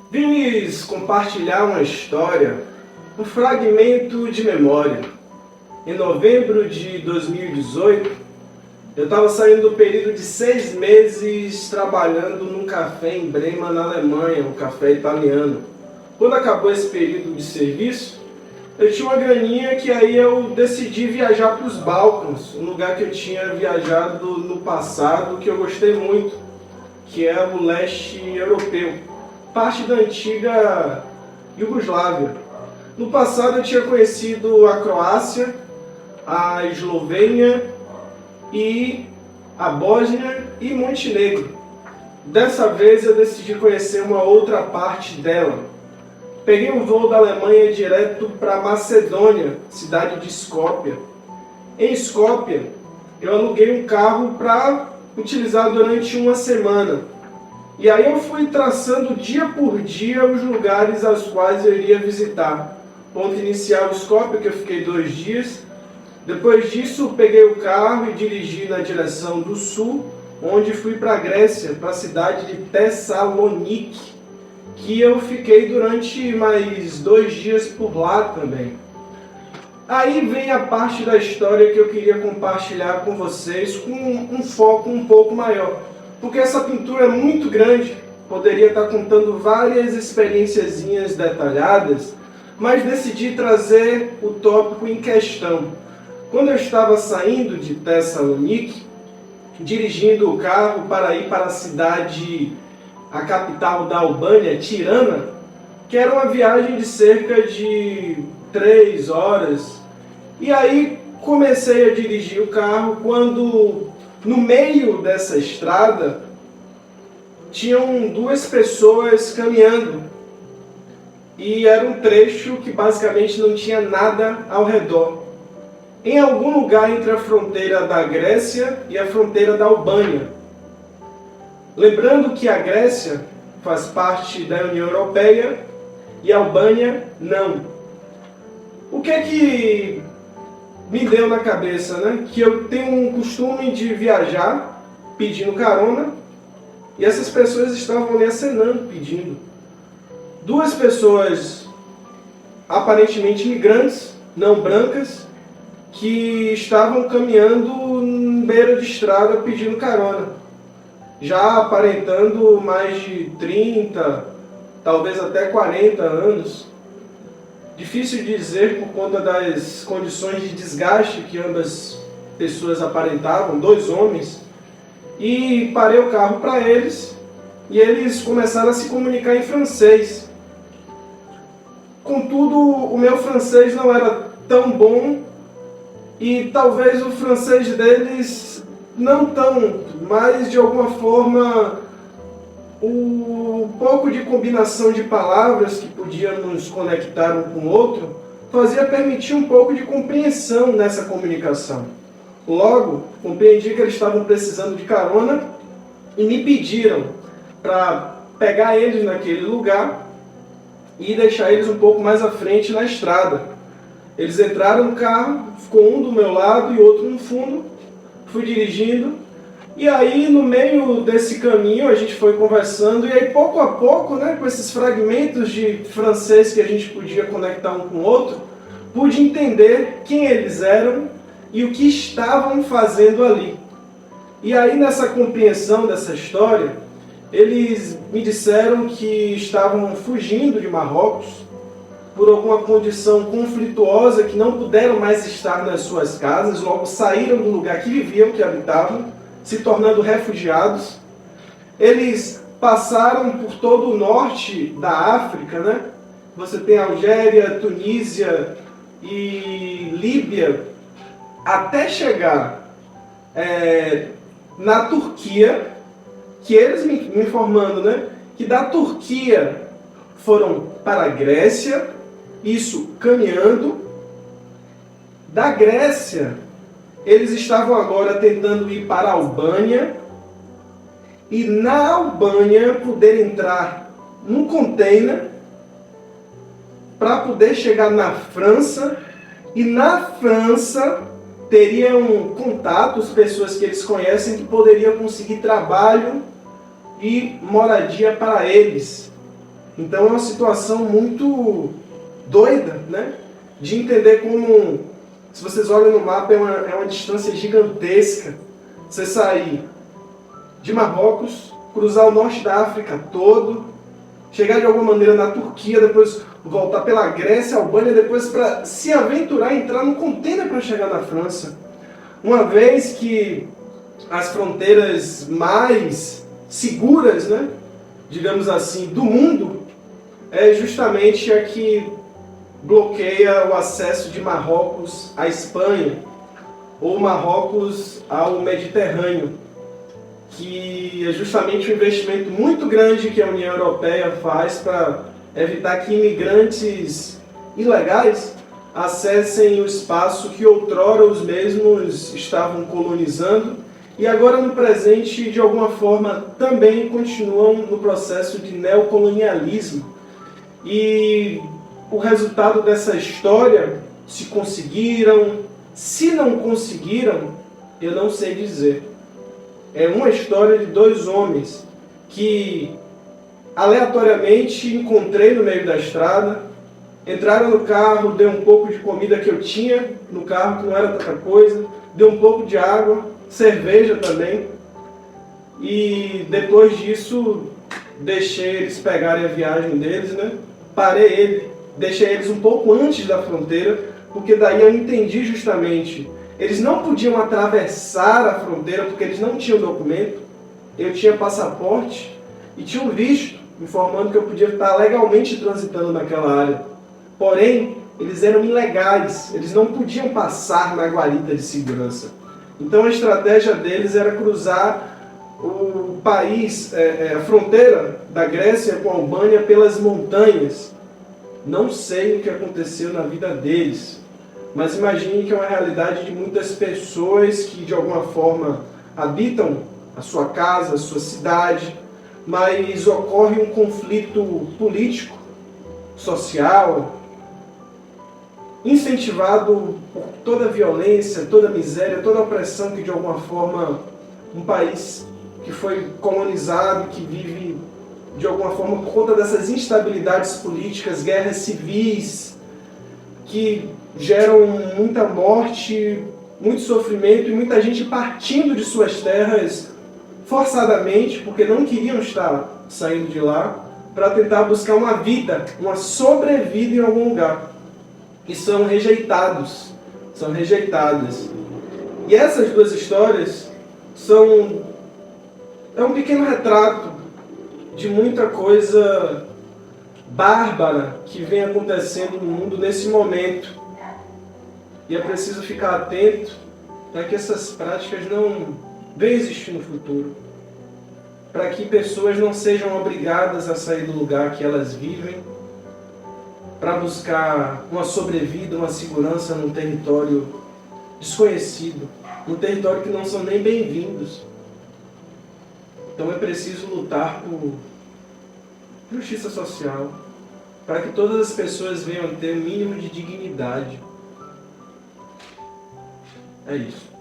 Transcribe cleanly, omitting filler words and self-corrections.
Vim lhes compartilhar uma história, um fragmento de memória. Em novembro de 2018, eu estava saindo do período de 6 meses trabalhando num café em Bremen, na Alemanha, um café italiano. Quando acabou esse período de serviço, eu tinha uma graninha que aí eu decidi viajar para os Balcãs, um lugar que eu tinha viajado no passado, que eu gostei muito, que é o leste europeu, parte da antiga Iugoslávia. No passado eu tinha conhecido a Croácia, a Eslovênia e a Bósnia e Montenegro. Dessa vez eu decidi conhecer uma outra parte dela. Peguei um voo da Alemanha direto para Macedônia, cidade de Skopje. Em Skopje, eu aluguei um carro para utilizar durante uma semana. E aí eu fui traçando dia por dia os lugares aos quais eu iria visitar. Ponto inicial, Skopje, que eu fiquei 2 dias. Depois disso, peguei o carro e dirigi na direção do sul, onde fui para a Grécia, para a cidade de Tessaloniki, que eu fiquei durante mais 2 dias por lá também. Aí vem a parte da história que eu queria compartilhar com vocês com um foco um pouco maior. Porque essa pintura é muito grande, poderia estar contando várias experienciazinhas detalhadas, mas decidi trazer o tópico em questão. Quando eu estava saindo de Tessaloniki, dirigindo o carro para ir para a cidade, a capital da Albânia, Tirana, que era uma viagem de cerca de 3 horas. E aí comecei a dirigir o carro quando, no meio dessa estrada, tinham 2 pessoas caminhando. E era um trecho que basicamente não tinha nada ao redor. Em algum lugar entre a fronteira da Grécia e a fronteira da Albânia. Lembrando que a Grécia faz parte da União Europeia e a Albânia não. O que é que me deu na cabeça, né? Que eu tenho um costume de viajar pedindo carona e essas pessoas estavam ali acenando, pedindo. 2 pessoas aparentemente imigrantes, não brancas, que estavam caminhando em beira de estrada pedindo carona, já aparentando mais de 30, talvez até 40 anos. Difícil de dizer por conta das condições de desgaste que ambas pessoas aparentavam, 2 homens, e parei o carro para eles e eles começaram a se comunicar em francês. Contudo, o meu francês não era tão bom e talvez o francês deles não tanto, mas de alguma forma o pouco de combinação de palavras que podíamos conectar um com o outro fazia permitir um pouco de compreensão nessa comunicação. Logo, compreendi que eles estavam precisando de carona e me pediram para pegar eles naquele lugar e deixar eles um pouco mais à frente na estrada. Eles entraram no carro, ficou um do meu lado e outro no fundo, fui dirigindo, e aí no meio desse caminho a gente foi conversando, e aí pouco a pouco, né, com esses fragmentos de francês que a gente podia conectar um com o outro, pude entender quem eles eram e o que estavam fazendo ali. E aí nessa compreensão dessa história, eles me disseram que estavam fugindo de Marrocos, por alguma condição conflituosa, que não puderam mais estar nas suas casas, logo saíram do lugar que viviam, que habitavam, se tornando refugiados. Eles passaram por todo o norte da África, né? Você tem Algéria, Tunísia e Líbia, até chegar na Turquia, que eles me informando, né? Que da Turquia foram para a Grécia, isso caminhando. Da Grécia, eles estavam agora tentando ir para a Albânia, e na Albânia poder entrar num container para poder chegar na França, e na França teriam contatos, pessoas que eles conhecem, que poderiam conseguir trabalho e moradia para eles. Então é uma situação muito doida, né? De entender como, se vocês olham no mapa, é uma distância gigantesca. Você sair de Marrocos, cruzar o norte da África todo, chegar de alguma maneira na Turquia, depois voltar pela Grécia, Albânia, depois para se aventurar e entrar num container para chegar na França. Uma vez que as fronteiras mais seguras, né, digamos assim, do mundo, é justamente a que bloqueia o acesso de Marrocos à Espanha, ou Marrocos ao Mediterrâneo, que é justamente um investimento muito grande que a União Europeia faz para evitar que imigrantes ilegais acessem o espaço que outrora os mesmos estavam colonizando e agora no presente, de alguma forma, também continuam no processo de neocolonialismo. E o resultado dessa história, se conseguiram, se não conseguiram, eu não sei dizer. É uma história de dois homens que aleatoriamente encontrei no meio da estrada, entraram no carro, dei um pouco de comida que eu tinha no carro, que não era tanta coisa, dei um pouco de água, cerveja também, e depois disso deixei eles pegarem a viagem deles, né? Deixei eles um pouco antes da fronteira, porque daí eu entendi justamente, eles não podiam atravessar a fronteira porque eles não tinham documento, eu tinha passaporte e tinha um visto informando que eu podia estar legalmente transitando naquela área. Porém, eles eram ilegais, eles não podiam passar na guarita de segurança. Então a estratégia deles era cruzar o país, a fronteira da Grécia com a Albânia pelas montanhas. Não sei o que aconteceu na vida deles, mas imagine que é uma realidade de muitas pessoas que de alguma forma habitam a sua casa, a sua cidade, mas ocorre um conflito político, social, incentivado por toda a violência, toda a miséria, toda a opressão que de alguma forma um país que foi colonizado, que vive de alguma forma por conta dessas instabilidades políticas, guerras civis, que geram muita morte, muito sofrimento e muita gente partindo de suas terras forçadamente, porque não queriam estar saindo de lá, para tentar buscar uma vida, uma sobrevida em algum lugar. E são rejeitados, são rejeitadas. E essas duas histórias é um pequeno retrato de muita coisa bárbara que vem acontecendo no mundo nesse momento. E é preciso ficar atento para que essas práticas não venham existir no futuro. Para que pessoas não sejam obrigadas a sair do lugar que elas vivem para buscar uma sobrevida, uma segurança num território desconhecido, num território que não são nem bem-vindos. Então é preciso lutar por justiça social, para que todas as pessoas venham ter o mínimo de dignidade. É isso.